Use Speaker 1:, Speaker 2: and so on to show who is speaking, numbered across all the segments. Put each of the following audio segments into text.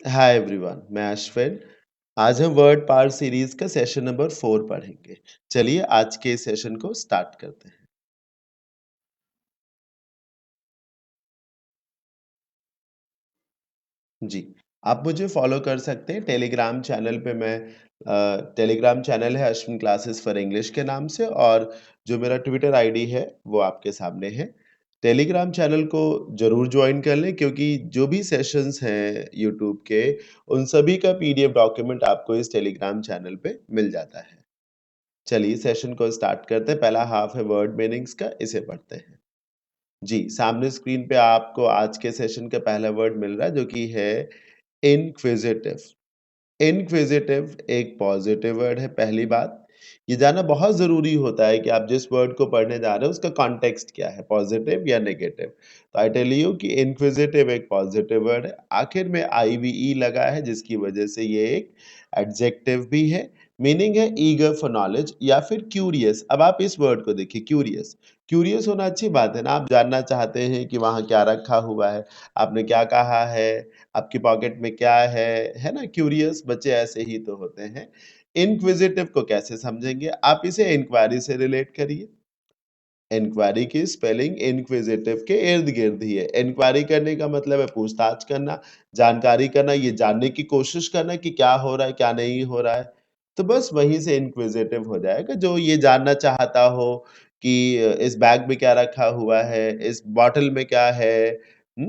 Speaker 1: Hi everyone, मैं अश्विन। आज हम वर्ड पावर सीरीज का सेशन नंबर 4 पढ़ेंगे। चलिए आज के सेशन को स्टार्ट करते हैं। जी, आप मुझे फॉलो कर सकते हैं टेलीग्राम चैनल पे। मैं टेलीग्राम चैनल है अश्विन क्लासेस फॉर इंग्लिश के नाम से, और जो मेरा ट्विटर आईडी है वो आपके सामने है। टेलीग्राम चैनल को ज़रूर जॉइन कर लें, क्योंकि जो भी सेशंस हैं यूट्यूब के, उन सभी का पीडीएफ डॉक्यूमेंट आपको इस टेलीग्राम चैनल पे मिल जाता है। चलिए सेशन को स्टार्ट करते हैं। पहला हाफ है वर्ड मीनिंग्स का, इसे पढ़ते हैं। जी, सामने स्क्रीन पे आपको आज के सेशन का पहला वर्ड मिल रहा है, जो कि है इनक्विजिटिव। इनक्विजिटिव एक पॉजिटिव वर्ड है। पहली बात, ये जानना बहुत ज़रूरी होता है कि आप जिस वर्ड को पढ़ने जा रहे हो उसका कॉन्टेक्स्ट क्या है, पॉजिटिव या नेगेटिव। तो आई टेल यू कि इनक्विजिटिव एक पॉजिटिव वर्ड है। आखिर में आईवीई लगा है, जिसकी वजह से ये एक एडजेक्टिव भी है। मीनिंग है ईगर फॉर नॉलेज या फिर क्यूरियस। अब आप इस वर्ड को देखिए, क्यूरियस। क्यूरियस होना अच्छी बात है ना, आप जानना चाहते हैं कि वहाँ क्या रखा हुआ है, आपने क्या कहा है, आपकी पॉकेट में क्या है ना? क्यूरियस बच्चे ऐसे ही तो होते हैं। इनक्विजिटिव को कैसे समझेंगे? आप इसे इंक्वायरी से रिलेट करिए। इंक्वायरी की स्पेलिंग इनक्विजिटिव के इर्द-गिर्द ही है। इंक्वायरी करने का मतलब है पूछताछ करना, जानकारी करना, ये जानने की कोशिश करना कि क्या हो रहा है, क्या नहीं हो रहा है। तो बस वहीं से इनक्विजिटिव हो जाएगा, जो ये जानना चाहता हो कि इस बैग में क्या रखा हुआ है, इस बॉटल में क्या है,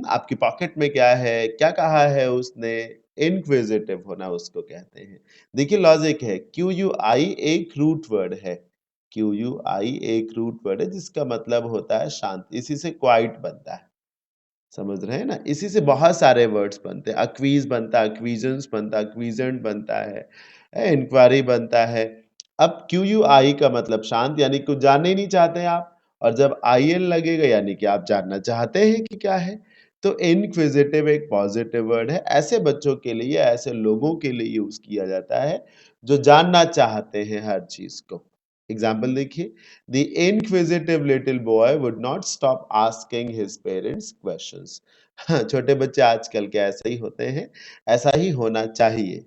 Speaker 1: आपकी पॉकेट में क्या है, क्या कहा है उसने, इनक्विजिटिव होना उसको कहते हैं। देखिए लॉजिक है, क्यूयूआई एक रूट वर्ड है। क्यूयूआई एक रूट वर्ड है, जिसका मतलब होता है शांत। इसी से क्वाइट बनता है, समझ रहे हैं ना? इसी से बहुत सारे वर्ड्स बनते हैं। अक्वीज़ बनता है, अक्वीज़न्स बनता है, अक्वीज़ेंट बनता है, इंक्वायरी बनता है। अब क्यूयूआई का मतलब शांत, यानी कुछ जानना ही नहीं चाहते हैं आप, और जब आईएन लगेगा यानी कि आप जानना चाहते हैं कि क्या है। तो इनक्विजिटिव एक पॉजिटिव वर्ड है। ऐसे बच्चों के लिए, ऐसे लोगों के लिए यूज़ किया जाता है जो जानना चाहते हैं हर चीज़ को। एग्ज़ाम्पल देखिए, The inquisitive little boy would not stop asking his parents questions. हाँ, छोटे बच्चे आजकल के ऐसे ही होते हैं, ऐसा ही होना चाहिए।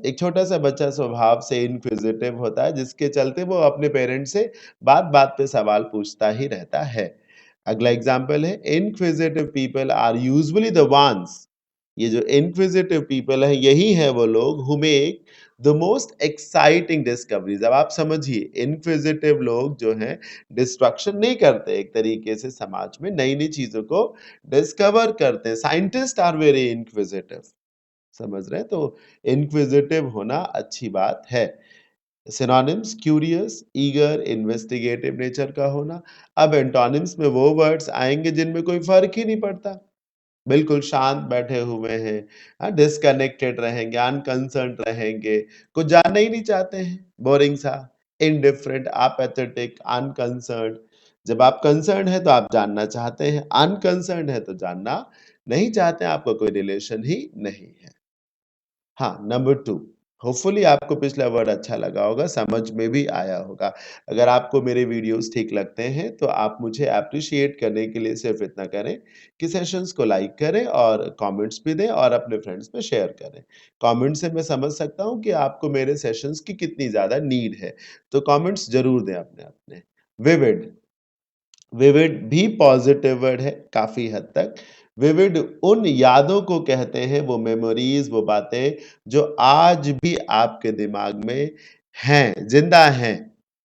Speaker 1: एक छोटा-सा बच्चा स्वभाव से इनक्विजिटिव होता है, जिसके चलते वो अपने पेरेंट्स से बात-बात पे सवाल पूछता ही रहता है। अगला एग्ज़ाम्पल है, inquisitive people are usually the ones. ये जो इनक्विजिटिव पीपल हैं, यही हैं वो लोग who make the most exciting discoveries. अब आप समझिए, इनक्विजिटिव लोग जो हैं डिस्ट्रक्शन नहीं करते, एक तरीके से समाज में नई नई चीजों को डिस्कवर करते हैं। साइंटिस्ट आर वेरी इनक्विजिटिव, समझ रहे हैं? तो इनक्विजिटिव होना अच्छी बात है। Synonyms curious, eager, investigative nature का होना। अब एंटोनिम्स में वो वर्ड्स आएंगे जिनमें कोई फर्क ही नहीं पड़ता, बिल्कुल शांत बैठे हुए हैं, डिस्कनेक्टेड रहेंगे, अनकंसर्न्ड रहेंगे, कुछ जानना ही नहीं चाहते हैं, बोरिंग सा, इंडिफरेंट, एपैथेटिक, अनकंसर्न्ड। जब आप कंसर्न्ड हैं तो आप जानना चाहते हैं, अनकंसर्न्ड है तो जानना नहीं चाहते हैं, आपका कोई रिलेशन ही नहीं है। हाँ, नंबर 2, होपफुली आपको पिछला वर्ड अच्छा लगा होगा, समझ में भी आया होगा। अगर आपको मेरे वीडियोज़ ठीक लगते हैं, तो आप मुझे एप्रिशिएट करने के लिए सिर्फ़ इतना करें कि सेशंस को लाइक करें और कमेंट्स भी दें और अपने फ्रेंड्स में शेयर करें। कमेंट से मैं समझ सकता हूँ कि आपको मेरे सेशंस की कितनी ज़्यादा नीड है, तो कमेंट्स ज़रूर दें अपने-अपने। विविड, विविड भी पॉज़िटिव वर्ड है काफ़ी हद तक। विविड उन यादों को कहते हैं, वो मेमोरीज़, वो बातें जो आज भी आपके दिमाग में हैं, ज़िंदा हैं।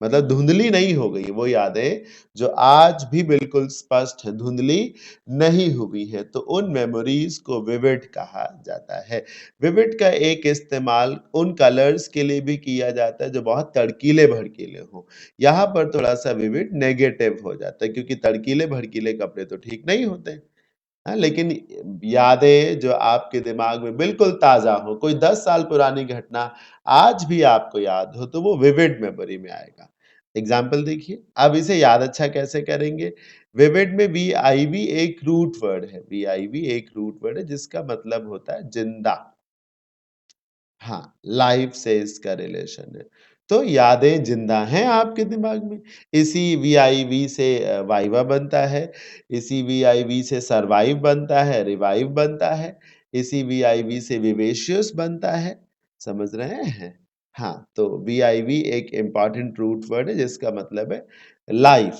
Speaker 1: मतलब धुंधली नहीं हो गई वो यादें, जो आज भी बिल्कुल स्पष्ट हैं, धुंधली नहीं हुई हैं। तो उन मेमोरीज़ को विविड कहा जाता है। विविड का एक इस्तेमाल उन कलर्स के लिए भी किया जाता है जो बहुत तड़कीले-भड़कीले हों। यहाँ पर थोड़ा-सा विविड नेगेटिव हो जाता है, क्योंकि तड़कीले-भड़कीले कपड़े तो ठीक नहीं होते, हाँ? लेकिन यादें जो आपके दिमाग में बिल्कुल ताज़ा हो, कोई 10 साल पुरानी घटना आज भी आपको याद हो, तो वो विविड मेमोरी में आएगा। एग्ज़ाम्पल देखिए, अब इसे याद अच्छा कैसे करेंगे? विविड में वीआईवी एक रूट वर्ड है, वीआईवी एक रूट वर्ड है, जिसका मतलब होता है ज़िंदा। हाँ, लाइफ से इसका रिलेशन है। तो यादें ज़िंदा हैं आपके दिमाग में। इसी वीआईवी से वाइवा बनता है, इसी वीआईवी से सर्वाइव बनता है, रिवाइव बनता है, इसी वीआईवी से विवेशियस बनता है, समझ रहे हैं? हाँ, तो वीआईवी एक इम्पोर्टेंट रूट वर्ड है जिसका मतलब है लाइफ,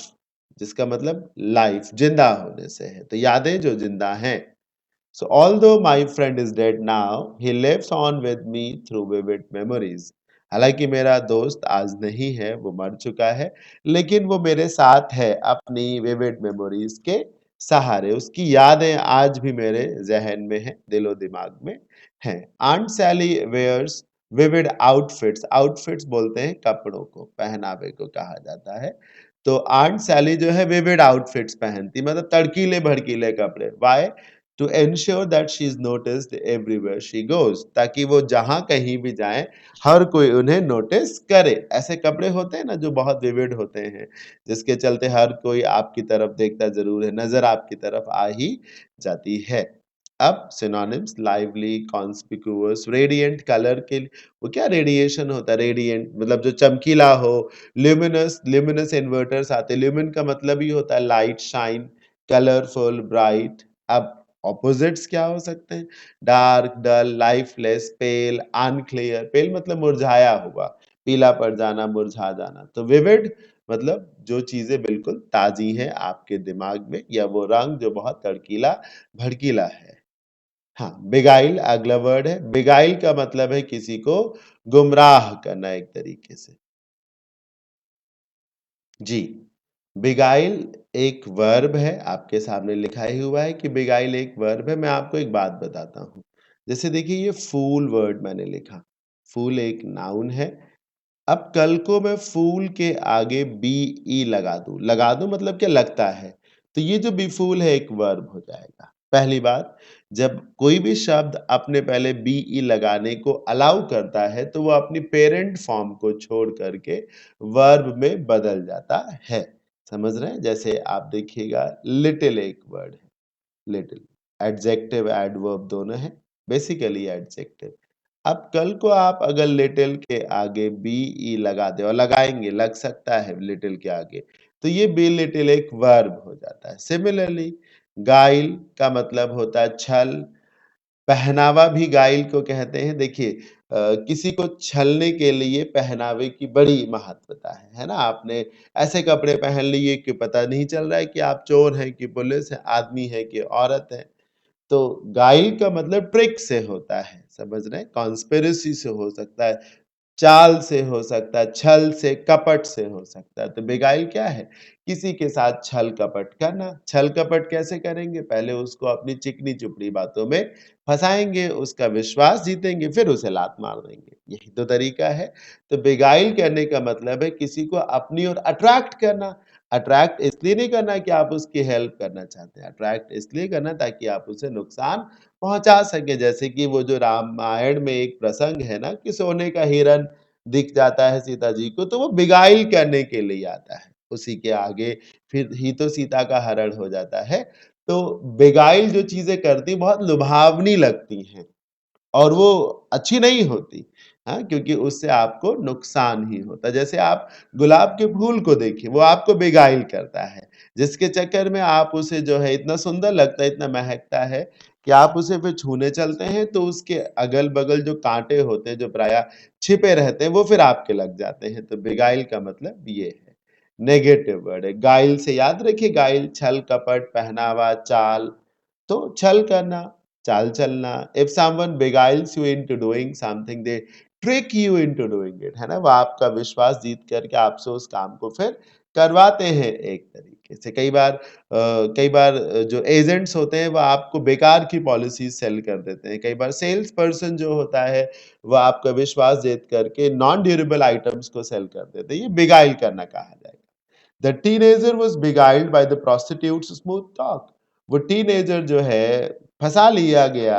Speaker 1: जिसका मतलब लाइफ, जिंदा होने से है। तो यादें जो जिंदा हैं। So although my friend is dead now, he lives on with me through vivid memories. हालांकि मेरा दोस्त आज नहीं है, वो मर चुका है, लेकिन वो मेरे साथ है अपनी विविड मेमोरीज के सहारे। उसकी यादें आज भी मेरे जहन में हैं, दिलो दिमाग में हैं। आंट सैली वेयर्स विविड आउटफिट्स, आउटफिट्स बोलते हैं कपड़ों को, पहनावे को कहा जाता है। तो आंट सैली जो है विविड आउटफिट्स पहनती, मतलब तड़कीले भड़कीले कपड़े। Why? To ensure that she is noticed everywhere she goes, ताकि वो जहां कहीं भी जाएं हर कोई उन्हें नोटिस करे। ऐसे कपड़े होते हैं ना जो बहुत विविड होते हैं, जिसके चलते हर कोई आपकी तरफ देखता जरूर है, नजर आपकी तरफ आ ही जाती है। अब synonyms, lively, conspicuous, radiant, colour के लिए वो क्या रेडिएशन होता है, रेडिएंट मतलब जो चमकीला हो। ल्यूमिनस, ल्यूमिनस इन्वर्टर्स आते हैं, ल्यूमिन का मतलब ही होता है लाइट, शाइन। Colourful, bright. अब ऑपोजिट्स क्या हो सकते हैं? डार्क, डल, लाइफलेस, पेल, अनक्लियर। पेल मतलब मुरझाया हुआ, पीला पड़ जाना, मुरझा जाना। तो विविड मतलब जो चीजें बिल्कुल ताजी हैं आपके दिमाग में, या वो रंग जो बहुत तड़कीला भड़कीला है। हाँ, बेगाइल अगला वर्ड है। बेगाइल का मतलब है किसी को गुमराह करना एक तरीके से। जी, बेगाइल एक वर्ब है, आपके सामने लिखा ही हुआ है कि बेगाइल एक वर्ब है। मैं आपको एक बात बताता हूँ। जैसे देखिए ये फूल वर्ड मैंने लिखा, फूल एक नाउन है। अब कल को मैं फूल के आगे बी ई लगा दूं मतलब क्या लगता है, तो ये जो बी फूल है एक वर्ब हो जाएगा। पहली बात, जब कोई भी शब्द अपने पहले बी ई लगाने को अलाउ करता है तो वो अपनी पेरेंट फॉर्म को छोड़ करके वर्ब में बदल जाता है। समझ रहे हैं? जैसे आप देखिएगा लिटिल एक वर्ड है, लिटिल एडजेक्टिव एडवर्ब दोनों है, बेसिकली एडजेक्टिव। अब कल को आप अगर लिटिल के आगे बी ई लगा दे, और लगाएंगे, लग सकता है लिटिल के आगे, तो ये बी लिटिल एक वर्ब हो जाता है। सिमिलरली गाइल का मतलब होता है छल, पहनावा भी गाइल को कहते हैं। देखिए किसी को छलने के लिए पहनावे की बड़ी महत्वता है ना? आपने ऐसे कपड़े पहन लिए कि पता नहीं चल रहा है कि आप चोर हैं कि पुलिस है, आदमी है कि औरत है। तो गाइल का मतलब ट्रिक से होता है, समझ रहे हैं? कॉन्स्पिरेसी से हो सकता है, चाल से हो सकता है, छल से, कपट से हो सकता है। तो बेगाइल क्या है? किसी के साथ छल कपट करना। छल कपट कैसे करेंगे? पहले उसको अपनी चिकनी-चुपड़ी बातों में फँसाएँगे, उसका विश्वास जीतेंगे, फिर उसे लात मार देंगे। यही तो तरीका है। तो बेगाइल करने का मतलब है किसी को अपनी ओर अट्रैक्ट करना। अट्रैक्ट इसलिए नहीं करना कि आप उसकी हेल्प करना चाहते हैं, अट्रैक्ट इसलिए करना ताकि आप उसे नुकसान पहुँचा सकें। जैसे कि वो जो रामायण में एक प्रसंग है ना कि सोने का हिरन दिख जाता है सीता जी को, तो वो बेगाइल करने के लिए आता है। उसी के आगे फिर ही तो सीता का हरण हो जाता है। तो बेगाइल जो चीज़ें करती बहुत लुभावनी लगती हैं। और वो अच्छी नहीं होती, हाँ? क्योंकि उससे आपको नुकसान ही होता है। जैसे आप गुलाब के फूल को देखिए, वो आपको बेगाइल करता है, जिसके चक्कर में आप उसे जो है इतना सुंदर लगता है, इतना महकता है कि आप उसे फिर छूने चलते हैं तो उसके अगल-बगल जो काँटे होते हैं, जो प्रायः छिपे रहते हैं, वो फिर आपके लग जाते हैं। तो बेगाइल का मतलब ये है। नेगेटिव वर्ड है। गाइल से याद रखिए, गाइल छल, कपट, पहनावा, चाल। तो छल करना, चाल चलना। If someone beguiles you into doing something, they trick you into doing it, है ना? वो आपका विश्वास जीत करके आपसे उस काम को फिर करवाते हैं एक तरीके से। कई बार जो एजेंट्स होते हैं वो आपको बेकार की पॉलिसीज़ सेल कर देते हैं। कई बार सेल्स पर्सन जो होता है वो आपका विश्वास जीत करके नॉन ड्यूरेबल आइटम्स को सेल कर देते हैं। ये beguile करना कहा जाएगा। The teenager was beguiled by the prostitute's smooth talk. वो टीनेजर जो है फंसा लिया गया,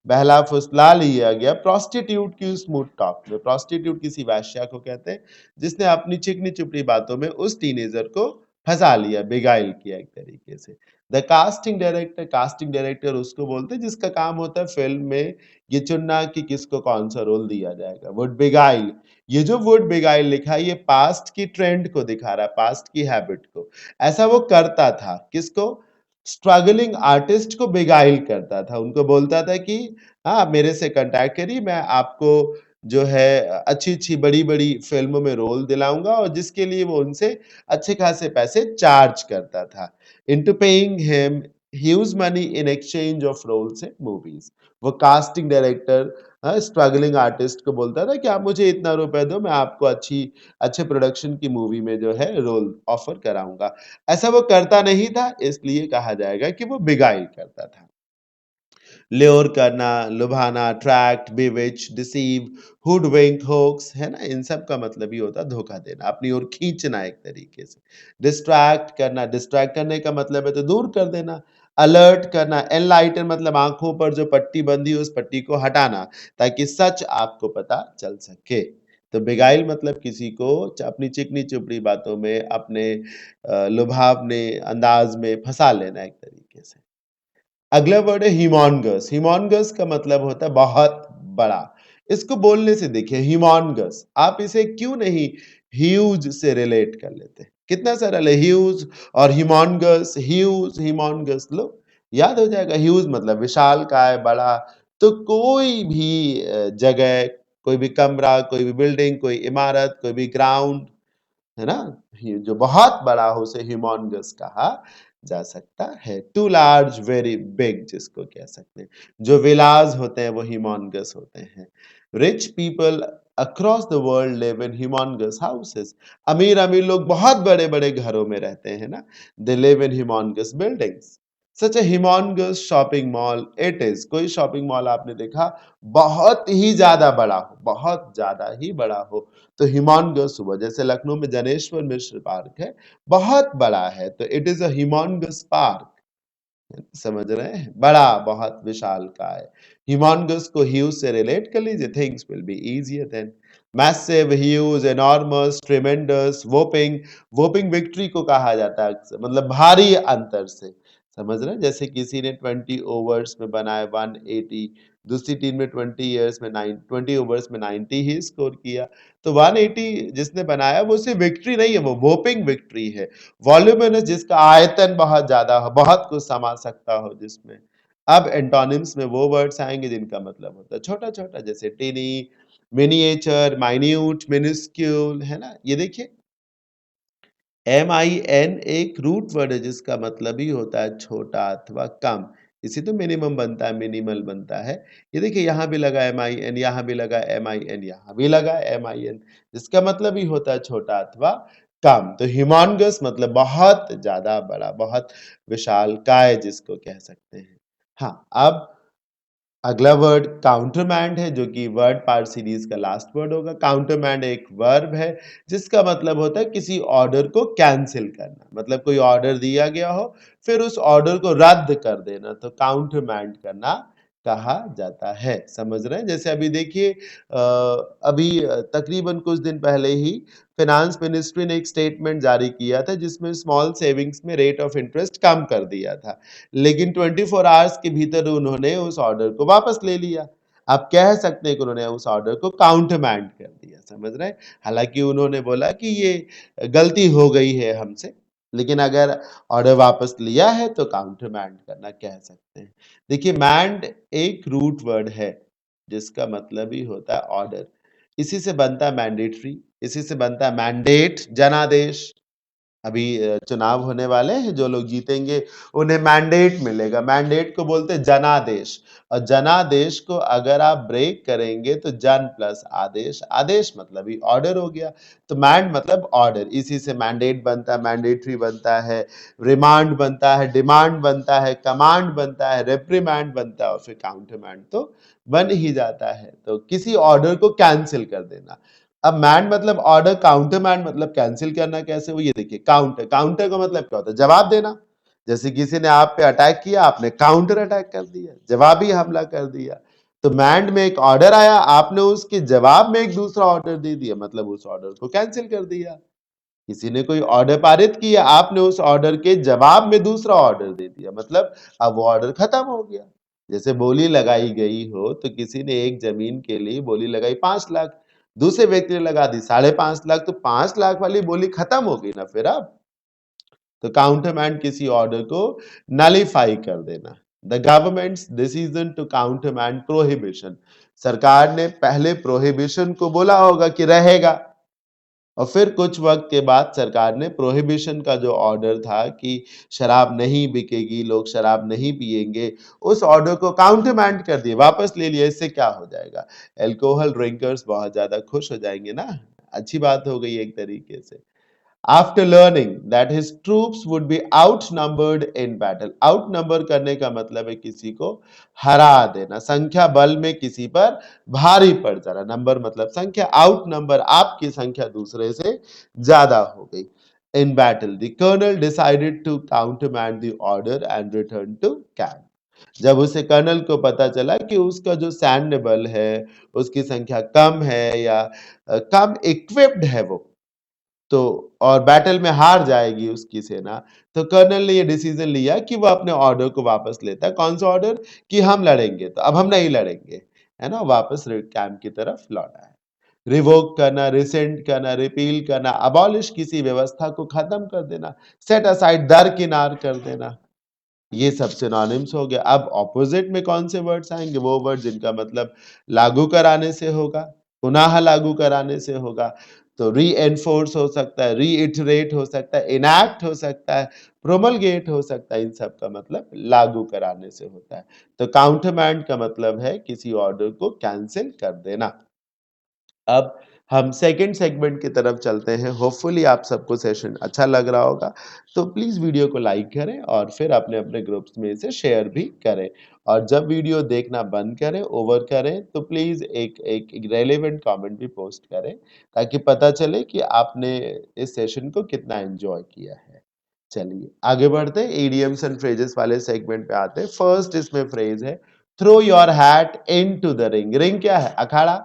Speaker 1: बहला फुसला लिया गया प्रोस्टिट्यूट की स्मूथ टॉक में। प्रोस्टिट्यूट किसी वेश्या को कहते हैं जिसने अपनी चिकनी चुपड़ी बातों में उस टीनेजर को फंसा लिया, बेगाइल किया एक तरीके से। The casting director, casting director उसको बोलते हैं जिसका काम होता है फिल्म में ये चुनना कि किसको कौन सा रोल दिया जाएगा। वुड बेगाइल, ये जो वुड बेगाइल लिखा है ये पास्ट की ट्रेंड को दिखा रहा है, पास्ट की हैबिट को। ऐसा वो करता था, किसको? स्ट्रगलिंग आर्टिस्ट को बेगाइल करता था, उनको बोलता था कि हाँ, मेरे से कॉन्टैक्ट करिए, मैं आपको जो है अच्छी-अच्छी, बड़ी-बड़ी फ़िल्मों में रोल दिलाऊँगा और जिसके लिए वो उनसे अच्छे खासे पैसे चार्ज करता था। Into paying him huge money in exchange of roles in movies. वो कास्टिंग डायरेक्टर स्ट्रगलिंग आर्टिस्ट को बोलता था कि आप मुझे इतना रुपए दो, मैं आपको अच्छे प्रोडक्शन की मूवी में जो है रोल ऑफ़र कराऊँगा। ऐसा वो करता नहीं था, इसलिए कहा जाएगा कि वो बेगाइल करता था। ल्योर करना, लुभाना, अट्रैक्ट, बिविच, डिसीव, हुडविंक, होक्स, है ना? इन सब का मतलब ये होता है धोखा देना, अपनी ओर खींचना एक तरीके से। डिस्ट्रैक्ट करने का मतलब है तो दूर कर देना। अलर्ट करना, एनलाइटन मतलब आँखों पर जो पट्टी बंधी है, उस पट्टी को हटाना, ताकि सच आपको पता चल सके। तो बेगाइल मतलब किसी को अपनी चिकनी-चुपड़ी बातों में, अपने लुभावने अंदाज़ में फँसा लेना एक तरीके से। अगला वर्ड है ह्यूमंगस। ह्यूमंगस का मतलब होता है बहुत बड़ा। इसको बोलने से देखिए ह्यूमंगस, आप इसे क्यों नहीं ह्यूज से रिलेट कर लेते? कितना सरल है ह्यूज और ह्यूमंगस, ह्यूज, ह्यूमंगस लो याद हो जाएगा। ह्यूज मतलब विशालकाय, बड़ा। तो कोई भी जगह, कोई भी कमरा, कोई भी बिल्डिंग, कोई इमारत, कोई भी ग्राउंड, है ना? जो बहुत बड़ा हो उसे ह्यूमंगस कहा जा सकता है। टू लार्ज, वेरी बिग जिसको कह सकते हैं। जो विलास होते हैं वो ह्यूमंगस होते हैं। Rich people across the world live in humongous houses. अमीर अमीर लोग बहुत बड़े बड़े घरों में रहते हैं ना। They live in humongous buildings. Such A humongous shopping mall it is. कोई शॉपिंग मॉल आपने देखा बहुत ही ज्यादा बड़ा हो, बहुत ज्यादा ही बड़ा हो, तो ह्यूमंगस हुआ। जैसे लखनऊ में जनेश्वर मिश्र पार्क है, बहुत बड़ा है, तो it is a humongous park. समझ रहे हैं? बड़ा, बहुत विशालकाय। ह्यूमंगस को ह्यूज से रिलेट कर लीजिए, things will be easier than. Massive, huge, enormous, ट्रेमेंडस, whopping. Whopping victory को कहा जाता है अक्सर, मतलब भारी अंतर से। समझ रहे हैं? जैसे किसी ने 20 ओवर्स में बनाए 180, दूसरी टीम ने 20 ओवर्स में 90 ही स्कोर किया। तो 180 जिसने बनाया वो सिर्फ विक्ट्री नहीं है, वो वोपिंग विक्ट्री है। वॉल्यूमिनस जिसका आयतन बहुत ज्यादा हो, बहुत कुछ समा सकता हो जिसमें। अब एंटोनिम्स में वो वर्ड्स आएंगे जिनका मतलब होता है छोटा छोटा, जैसे टिनी, मिनिएचर, माइन्यूट, मिनिस्क्यूल, है ना? ये देखिए MIN एक रूट वर्ड है जिसका मतलब ही होता है छोटा अथवा कम। इसी तो मिनिमम बनता है, मिनिमल बनता है। ये देखिए यहाँ भी लगा MIN, यहाँ भी लगा MIN, यहाँ भी लगा MIN, जिसका मतलब ही होता है छोटा अथवा कम। तो ह्यूमंगस मतलब बहुत ज्यादा बड़ा, बहुत विशालकाय जिसको कह सकते हैं। हाँ, अब अगला वर्ड काउंटरमैंड है, जो कि वर्ड पार्ट सीरीज का लास्ट वर्ड होगा। काउंटरमैंड एक वर्ब है जिसका मतलब होता है किसी ऑर्डर को कैंसिल करना, मतलब कोई ऑर्डर दिया गया हो फिर उस ऑर्डर को रद्द कर देना, तो काउंटरमैंड करना कहा जाता है। समझ रहे हैं? जैसे अभी देखिए अभी तकरीबन कुछ दिन पहले ही फाइनेंस मिनिस्ट्री ने एक स्टेटमेंट जारी किया था जिसमें स्मॉल सेविंग्स में रेट ऑफ इंटरेस्ट कम कर दिया था, लेकिन 24 आवर्स के भीतर उन्होंने उस ऑर्डर को वापस ले लिया। आप कह सकते हैं कि उन्होंने उस ऑर्डर को काउंटरमैंड कर दिया। समझ रहे हैं? हालांकि उन्होंने बोला कि ये गलती हो गई है हमसे, लेकिन अगर ऑर्डर वापस लिया है तो काउंटरमैंड करना कह सकते हैं। देखिए मैंड एक रूट वर्ड है जिसका मतलब ही होता है ऑर्डर। इसी से बनता है मैंडेटरी, इसी से बनता है मैंडेट, जनादेश। अभी चुनाव होने वाले हैं, जो लोग जीतेंगे उन्हें मैंडेट मिलेगा। मैंडेट को बोलते हैं जनादेश, और जनादेश को अगर आप ब्रेक करेंगे तो जन प्लस आदेश, आदेश मतलब ही ऑर्डर हो गया। तो मैंड मतलब ऑर्डर, इसी से मैंडेट बनता है, मैंडेटरी बनता है, रिमांड बनता है, डिमांड बनता है, कमांड बनता है, रेप्रीमैंड बनता है, और फिर काउंटरमैंड तो बन ही जाता है। तो किसी ऑर्डर को कैंसिल कर देना। अब मैंड मतलब ऑर्डर, काउंटर मैंड मतलब कैंसिल करना। कैसे वो, ये देखिए काउंटर, काउंटर का मतलब क्या होता है? जवाब देना। जैसे किसी ने आप पे अटैक किया, आपने काउंटर अटैक कर दिया, जवाबी हमला कर दिया। तो मैंड में एक ऑर्डर आया, आपने उसके जवाब में एक दूसरा ऑर्डर दे दिया, मतलब उस ऑर्डर को कैंसिल कर दिया। किसी ने कोई ऑर्डर पारित किया, आपने उस ऑर्डर के जवाब में दूसरा ऑर्डर दे दिया, मतलब अब वो ऑर्डर खत्म हो गया। जैसे बोली लगाई गई हो, तो किसी ने एक जमीन के लिए बोली लगाई 5 लाख, दूसरे व्यक्ति ने लगा दी 5.5 लाख, तो 5 लाख वाली बोली खत्म हो गई ना फिर अब। तो काउंटरमैंड किसी ऑर्डर को नलीफाई कर देना। The government's decision to countermand prohibition, सरकार ने पहले प्रोहिबिशन को बोला होगा कि रहेगा, और फिर कुछ वक्त के बाद सरकार ने प्रोहिबिशन का जो ऑर्डर था कि शराब नहीं बिकेगी, लोग शराब नहीं पिएंगे, उस ऑर्डर को काउंटरमैंड कर दिया, वापस ले लिया। इससे क्या हो जाएगा, अल्कोहल ड्रिंकर्स बहुत ज्यादा खुश हो जाएंगे ना, अच्छी बात हो गई एक तरीके से। After learning that his troops would be outnumbered in battle, outnumber करने का मतलब है किसी को हरा देना, संख्या बल में किसी पर भारी पड़ जाना, नंबर मतलब संख्या, outnumber आपकी संख्या दूसरे से ज्यादा हो गई। In battle, the colonel decided to countermand the order and return to camp. जब उसे कर्नल को पता चला कि उसका जो सैन्य बल है उसकी संख्या कम है या कम इक्विप्ड है वो, तो और बैटल में हार जाएगी उसकी सेना, तो कर्नल ने ये डिसीजन लिया कि वो अपने ऑर्डर को वापस लेता है। कौन सा ऑर्डर, कि हम लड़ेंगे, तो अब हम नहीं लड़ेंगे, है ना, वापस कैंप की तरफ लौटा है। रिवोक करना, रिसेंट करना, रिपील करना, अबॉलिश किसी व्यवस्था को खत्म कर देना, सेट असाइड दरकिनार कर देना, ये सब सिनोनिम्स हो गया। अब ऑपोजिट में कौन से वर्ड्स आएंगे, वो वर्ड जिनका मतलब लागू कराने से होगा, पुनः लागू कराने से होगा। तो री एनफोर्स हो सकता है, रीइटरेट हो सकता है, इनैक्ट हो सकता है, प्रोमलगेट हो सकता है, इन सब का मतलब लागू कराने से होता है। तो काउंटरमैंड का मतलब है किसी ऑर्डर को कैंसिल कर देना। अब हम सेकंड सेगमेंट की तरफ चलते हैं। होपफुली आप सबको सेशन अच्छा लग रहा होगा, तो प्लीज वीडियो को लाइक करें और फिर अपने अपने ग्रुप्स में इसे शेयर भी करें। और जब वीडियो देखना बंद करें, ओवर करें, तो प्लीज एक रेलेवेंट कमेंट भी पोस्ट करें, ताकि पता चले कि आपने इस सेशन को कितना एंजॉय किया है। चलिए आगे बढ़ते हैं, इडियम्स एंड फ्रेजेस वाले सेगमेंट पे आते हैं। फर्स्ट इसमें फ्रेज है throw your hat into the ring. Ring क्या है, अखाड़ा।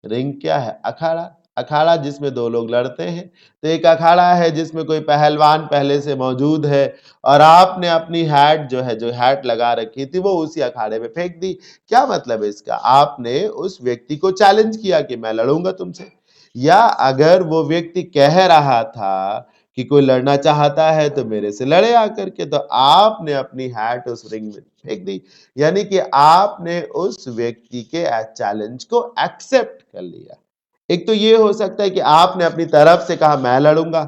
Speaker 1: रिंग क्या है, अखाड़ा। अखाड़ा जिसमें दो लोग लड़ते हैं, तो एक अखाड़ा है जिसमें कोई पहलवान पहले से मौजूद है और आपने अपनी हैट जो है, जो हैट लगा रखी थी, वो उसी अखाड़े में फेंक दी। क्या मतलब है इसका, आपने उस व्यक्ति को चैलेंज किया कि मैं लड़ूंगा तुमसे। या अगर वो व्यक्ति कह रहा था कि कोई लड़ना चाहता है तो मेरे से लड़े आकर के, तो आपने अपनी हैट उस रिंग में फेंक दी, यानी कि आपने उस व्यक्ति के चैलेंज को एक्सेप्ट कर लिया। एक तो ये हो सकता है कि आपने अपनी तरफ से कहा मैं लड़ूंगा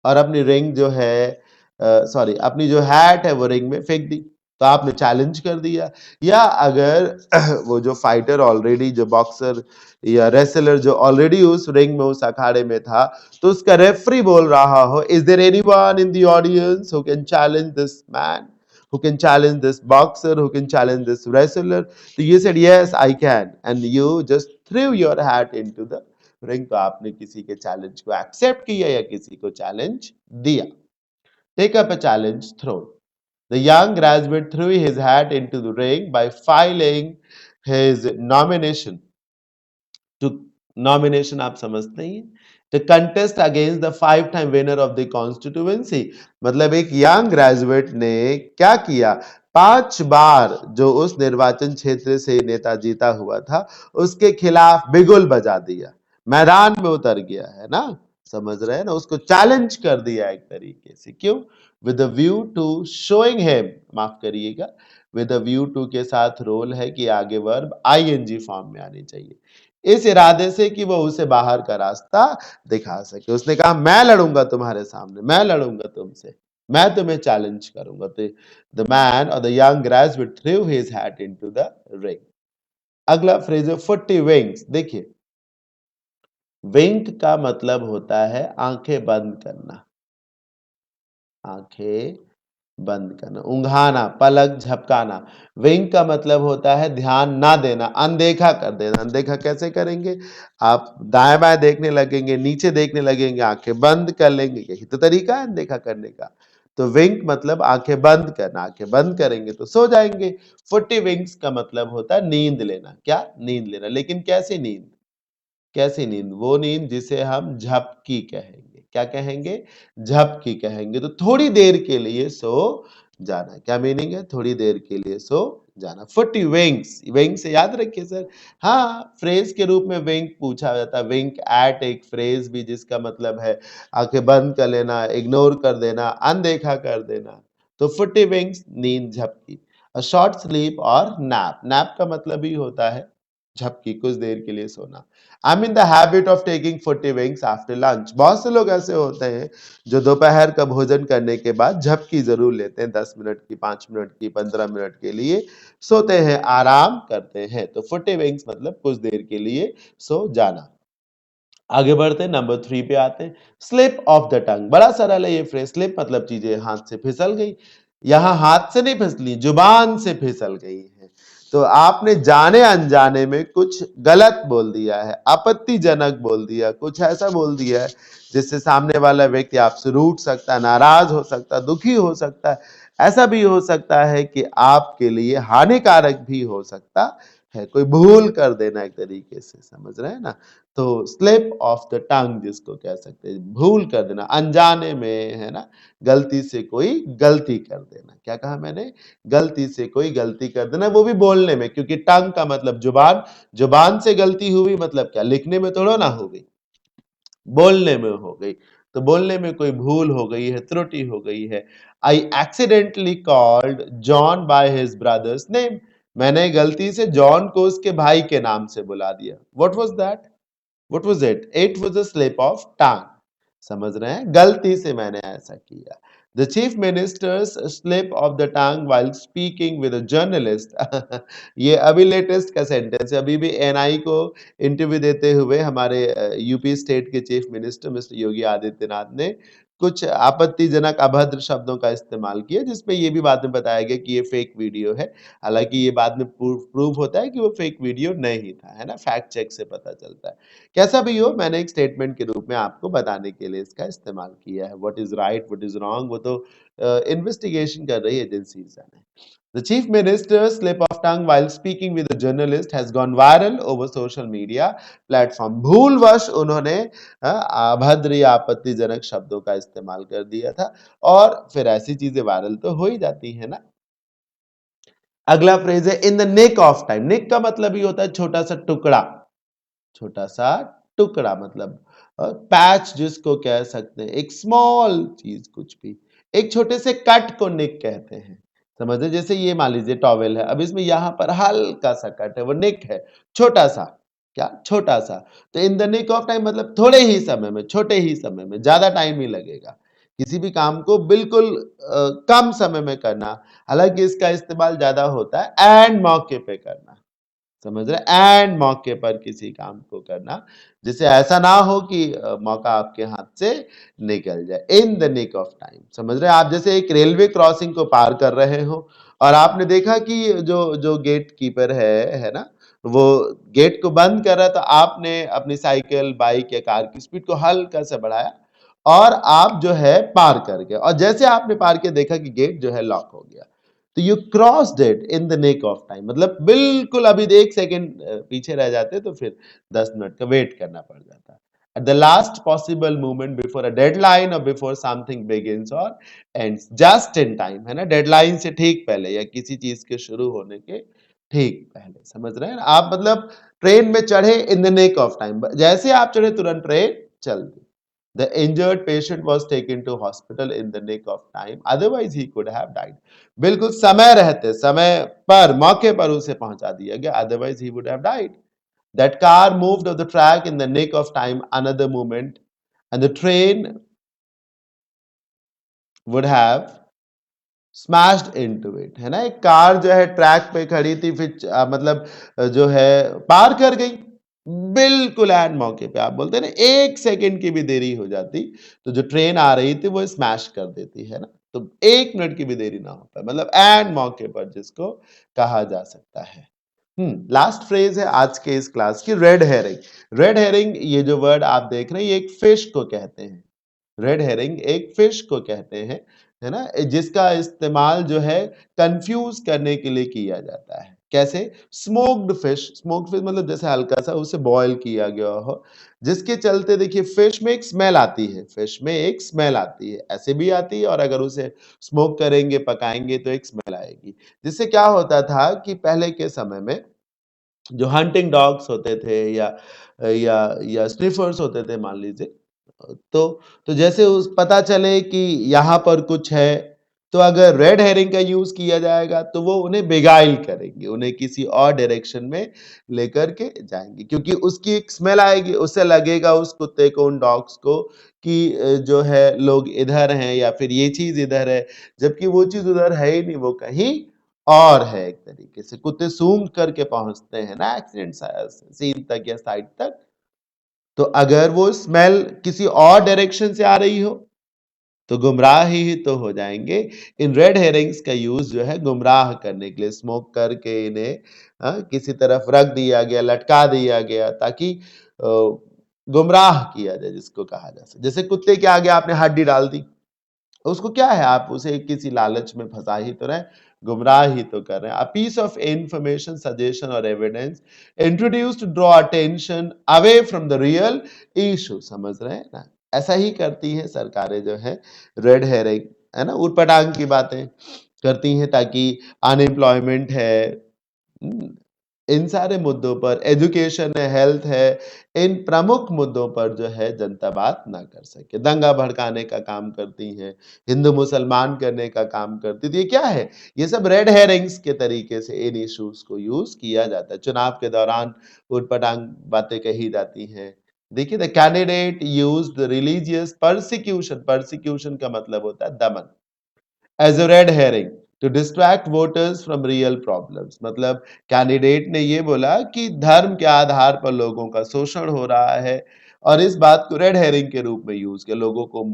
Speaker 1: और अपनी रिंग जो है, सॉरी, अपनी जो हैट है वो रिंग में फेंक दी, तो आपने चैलेंज कर दिया। या अगर वो जो फाइटर ऑलरेडी, जो बॉक्सर या रेसलर जो ऑलरेडी उस रिंग में, उस अखाड़े में था, तो उसका रेफरी बोल रहा हो, is there anyone in the audience who can challenge this man, who can challenge this boxer, who can challenge this wrestler? So you said, yes, I can. And you just threw your hat into the ring. तो आपने किसी के challenge को accept किया या किसी को challenge दिया। Take up a challenge, throw. The young graduate threw his hat into the ring by filing his nomination to, nomination आप समझते ही हैं, to contest against the 5-time winner of the constituency। मतलब एक यंग ग्रेजुएट ने क्या किया, 5 बार जो उस निर्वाचन क्षेत्र से नेता जीता हुआ था उसके खिलाफ बिगुल बजा दिया, मैदान में उतर गया है ना, समझ रहे हैं ना, उसको चैलेंज कर दिया एक तरीके से। क्यों, with a view to showing him, माफ करिएगा, विद अ व्यू टू के साथ रोल है कि आगे वर्ब आईएनजी फॉर्म में आनी चाहिए, इस इरादे से कि वो उसे बाहर का रास्ता दिखा सके। उसने कहा मैं लड़ूंगा तुम्हारे सामने, मैं लड़ूंगा तुमसे, मैं तुम्हें चैलेंज करूंगा। तो द मैन और the young graduate through his hat into the ring. अगला फ्रेज है फुट्टी विंग्स। देखिए, विंक का मतलब होता है आंखें बंद करना, आंखें बंद करना, उंघाना, पलक झपकाना। विंक का मतलब होता है ध्यान ना देना, अनदेखा कर देना। अनदेखा कैसे करेंगे, आप दाएं बाएं देखने लगेंगे, नीचे देखने लगेंगे, आंखें बंद कर लेंगे, यही तो तरीका है अनदेखा करने का। तो विंक मतलब आंखें बंद करना, आंखें बंद करेंगे तो सो जाएंगे। फुट्टी विंक्स का मतलब होता है नींद लेना। क्या, नींद लेना, लेकिन कैसी नींद, कैसी नींद, वो नींद जिसे हम झपकी कहेंगे। क्या कहेंगे, झपकी कहेंगे। तो थोड़ी देर के लिए सो जाना। क्या मीनिंग है? थोड़ी देर के लिए सो जाना। फुटी विंग्स, विंग से याद रखिए सर। हाँ, फ्रेज के रूप में विंक पूछा जाता है। विंक एट एक फ्रेज भी जिसका मतलब है आंखें बंद कर लेना, इग्नोर कर देना, अनदेखा कर देना। तो फुटी विंग्स नींद झपकी। अ शॉर्ट स्लीप और नैप, नैप का मतलब ही होता है झपकी, कुछ देर के लिए सोना। I am in the habit of taking फुटी विंग्स आफ्टर लंच। बहुत से लोग ऐसे होते हैं जो दोपहर का भोजन करने के बाद झपकी जरूर लेते हैं, 10 मिनट की, 5 मिनट की, 15 मिनट के लिए सोते हैं, आराम करते हैं। तो फुटे विंग्स मतलब कुछ देर के लिए सो जाना। आगे बढ़ते हैं, नंबर 3 पे आते हैं। स्लिप ऑफ द टंग, बड़ा सरल है ये फ्रेज। स्लिप मतलब चीजें हाथ से फिसल गई। यहां हाथ से नहीं फिसली, जुबान से फिसल गई है। तो आपने जाने अनजाने में कुछ गलत बोल दिया है, आपत्तिजनक बोल दिया, कुछ ऐसा बोल दिया है जिससे सामने वाला व्यक्ति आपसे रूठ सकता है, नाराज हो सकता है, दुखी हो सकता है। ऐसा भी हो सकता है कि आपके लिए हानिकारक भी हो सकता है। कोई भूल कर देना एक तरीके से, समझ रहे हैं ना? तो स्लिप ऑफ द टंग जिसको कह सकते हैं, भूल कर देना, अनजाने में, है ना? गलती से कोई गलती कर देना। क्या कहा मैंने? गलती से कोई गलती कर देना, वो भी बोलने में, क्योंकि टंग का मतलब जुबान, जुबान से गलती हुई मतलब क्या? लिखने में थोड़ा ना हो गई, बोलने में हो गई। तो बोलने में कोई भूल हो गई है, त्रुटि हो गई है। I accidentally called John by his brother's name. मैंने गलती से जॉन को उसके भाई के नाम से बुला दिया। What was that? What was it? It was a slip of tongue. समझ रहे हैं? गलती से मैंने ऐसा किया। The chief minister's slip of the tongue while speaking with a journalist. ये अभी लेटेस्ट का सेंटेंस है। अभी भी एनआई को इंटरव्यू देते हुए हमारे यूपी स्टेट के chief minister mister Yogi Adityanath ने कुछ आपत्तिजनक अभद्र शब्दों का इस्तेमाल किया, जिसपे ये भी बाद में बताया गया कि ये फेक वीडियो है। हालांकि ये बाद में प्रूव होता है कि वो फेक वीडियो नहीं था, है ना? फैक्ट चेक से पता चलता है। कैसा भी हो, मैंने एक स्टेटमेंट के रूप में आपको बताने के लिए इसका इस्तेमाल किया है। What is right, what is wrong, वो तो इन्वेस्टिगेशन कर रही एजेंसीज है। The chief minister's slip of tongue while speaking with a journalist has gone viral over social media platform. भूलवश उन्होंने अभद्र या आपत्तिजनक शब्दों का इस्तेमाल कर दिया था, और फिर ऐसी चीजें वायरल तो हो ही जाती है ना। अगला फ्रेज है in the nick of time. Nick का मतलब ही होता है छोटा सा टुकड़ा, छोटा सा टुकड़ा मतलब पैच जिसको कह सकते हैं, एक स्मॉल चीज, कुछ भी, एक छोटे से कट को निक कहते हैं। समझे? जैसे ये मान लीजिए टॉवेल है, अब इसमें यहां पर हल्का सा कट है, वो निक है, छोटा सा। क्या? छोटा सा। तो in the nick of time मतलब थोड़े ही समय में, छोटे ही समय में, ज्यादा टाइम ही लगेगा किसी भी काम को बिल्कुल कम समय में करना। हालांकि इसका इस्तेमाल ज्यादा होता है एंड मौके पे करना, समझ रहे? एंड मौके पर किसी काम को करना, जिससे ऐसा ना हो कि मौका आपके हाथ से निकल जाए। In the nick of time, समझ रहे? आप जैसे एक रेलवे क्रॉसिंग को पार कर रहे हो और आपने देखा कि जो जो गेट कीपर है ना, वो गेट को बंद कर रहा है, तो आपने अपनी साइकिल, बाइक या कार की स्पीड को हल्का सा बढ़ाया और आप जो है पार कर गए, और जैसे आपने पार किया देखा कि गेट जो है लॉक हो गया। तो you crossed it in the nick of time, मतलब बिल्कुल अभी 1 सेकेंड पीछे रह जाते तो फिर 10 मिनट का वेट करना पड़ जाता। At the last possible moment before a deadline और बिफोर समथिंग बिगिंस और एंड्स, जस्ट इन टाइम, है ना? डेडलाइन से ठीक पहले या किसी चीज के शुरू होने के ठीक पहले, समझ रहे हैं? आप मतलब ट्रेन में चढ़े in the nick of time, जैसे आप चढ़े तुरंत ट्रेन चल दी। The injured patient was taken to hospital in the nick of time, otherwise he could have died. बिल्कुल समय रहते, समय पर, मौके पर उसे पहुंचा दिया गया, otherwise he would have died. That car moved off the track in the nick of time, another moment, and the train would have smashed into it, है ना? एक कार जो है ट्रैक पे खड़ी थी, फिर मतलब जो है पार कर गई बिल्कुल एंड मौके पे। आप बोलते हैं ना, 1 सेकेंड की भी देरी हो जाती तो जो ट्रेन आ रही थी वो स्मैश कर देती, है ना? तो 1 मिनट की भी देरी ना हो पाए, मतलब एंड मौके पर जिसको कहा जा सकता है। लास्ट फ्रेज है आज के इस क्लास की, रेड हेरिंग। रेड हेरिंग, ये जो वर्ड आप देख रहे हैं, ये एक फिश को कहते हैं। रेड हेरिंग एक फिश को कहते हैं, है ना? जिसका इस्तेमाल जो है कंफ्यूज करने के लिए किया जाता है। कैसे? स्मोक्ड फिश मतलब जैसे हल्का सा उसे बॉयल किया गया हो, जिसके चलते देखिए फिश में एक स्मेल आती है, फिश में एक स्मेल आती है, ऐसे भी आती है और अगर उसे स्मोक करेंगे, पकाएंगे तो एक स्मेल आएगी। जिससे क्या होता था कि पहले के समय में जो हंटिंग डॉग्स होते थे या स्निफर्स होते थे मान लीजिए, तो जैसे उस पता चले कि यहाँ पर कुछ है, तो अगर रेड हेरिंग का यूज किया जाएगा तो वो उन्हें बेगाइल करेंगे, उन्हें किसी और डायरेक्शन में लेकर के जाएंगे, क्योंकि उसकी एक स्मेल आएगी, उससे लगेगा उस कुत्ते को, उन डॉग्स को कि जो है लोग इधर हैं या फिर ये चीज इधर है, जबकि वो चीज उधर है ही नहीं, वो कहीं और है। एक तरीके से कुत्ते सूंघ करके पहुंचते हैं ना एक्सीडेंट सीन तक या साइड तक, तो अगर वो स्मेल किसी और डायरेक्शन से आ रही हो तो गुमराह ही तो हो जाएंगे। इन रेड हेरिंग्स का यूज जो है गुमराह करने के लिए, स्मोक करके इन्हें किसी तरफ रख दिया गया, लटका दिया गया, ताकि गुमराह किया जाए, जिसको कहा जा सके। जैसे कुत्ते के आगे आपने हड्डी डाल दी, उसको क्या है, आप उसे किसी लालच में फंसा ही तो रहे, गुमराह ही तो कर रहे हैं। A piece of information, suggestion और evidence introduce to draw attention away from the real issue, समझ रहे हैं ना? ऐसा ही करती है सरकारें जो है, रेड हेरिंग है ना, उटपटांग की बातें करती हैं ताकि अनएम्प्लॉयमेंट है, इन सारे मुद्दों पर, एजुकेशन है, हेल्थ है, इन प्रमुख मुद्दों पर जो है जनता बात ना कर सके, दंगा भड़काने का काम करती हैं, हिंदू मुसलमान करने का काम करती थी। ये क्या है? ये सब रेड हेरिंग्स के तरीके से इन इश्यूज को यूज किया जाता है। चुनाव के दौरान उटपटांग बातें कही जाती हैं। देखिए, the candidate use the religious persecution, persecution का मतलब होता है दमन, as a red herring to distract voters from real problems. मतलब कैंडिडेट ने ये बोला कि धर्म के आधार पर लोगों का शोषण हो रहा है, और इस बात को रेड हेरिंग के रूप में यूज किया लोगों को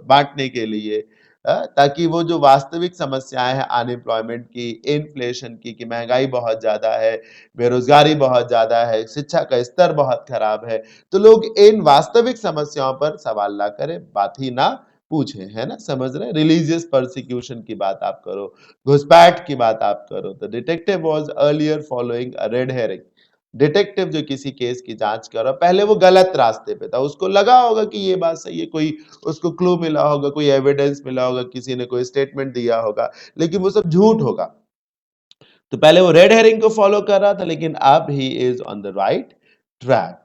Speaker 1: बांटने के लिए, ताकि वो जो वास्तविक समस्याएं हैं अनएम्प्लॉयमेंट की, इन्फ्लेशन की, कि महंगाई बहुत ज्यादा है, बेरोजगारी बहुत ज्यादा है, शिक्षा का स्तर बहुत खराब है, तो लोग इन वास्तविक समस्याओं पर सवाल ना करें, बात ही ना पूछे, है ना? समझ रहे हैं? रिलीजियस परसिक्यूशन की बात आप करो, घुसपैठ की बात आप करो, तो detective was earlier following a red herring. Detective जो किसी केस की जांच कर रहा, पहले वो गलत रास्ते पे था, उसको लगा होगा कि ये बात सही है, कोई उसको क्लू मिला होगा, कोई एविडेंस मिला होगा, किसी ने कोई स्टेटमेंट दिया होगा, लेकिन वो सब झूठ होगा। तो पहले वो रेड हेरिंग को फॉलो कर रहा था, लेकिन अब he is on the right track.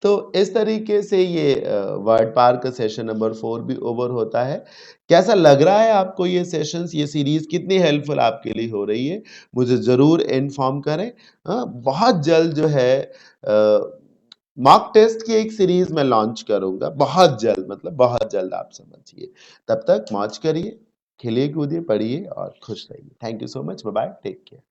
Speaker 1: तो इस तरीके से ये वर्ड पार का सेशन नंबर 4 भी ओवर होता है। कैसा लग रहा है आपको ये सेशंस, ये सीरीज कितनी हेल्पफुल आपके लिए हो रही है? मुझे ज़रूर इन्फॉर्म करें। बहुत जल्द जो है मॉक टेस्ट की एक सीरीज मैं लॉन्च करूँगा, बहुत जल्द, मतलब बहुत जल्द, आप समझिए। तब तक मौज करिए, खेलिए, कूदिए, पढ़िए और खुश रहिए। Thank you so much. Bye bye, take care.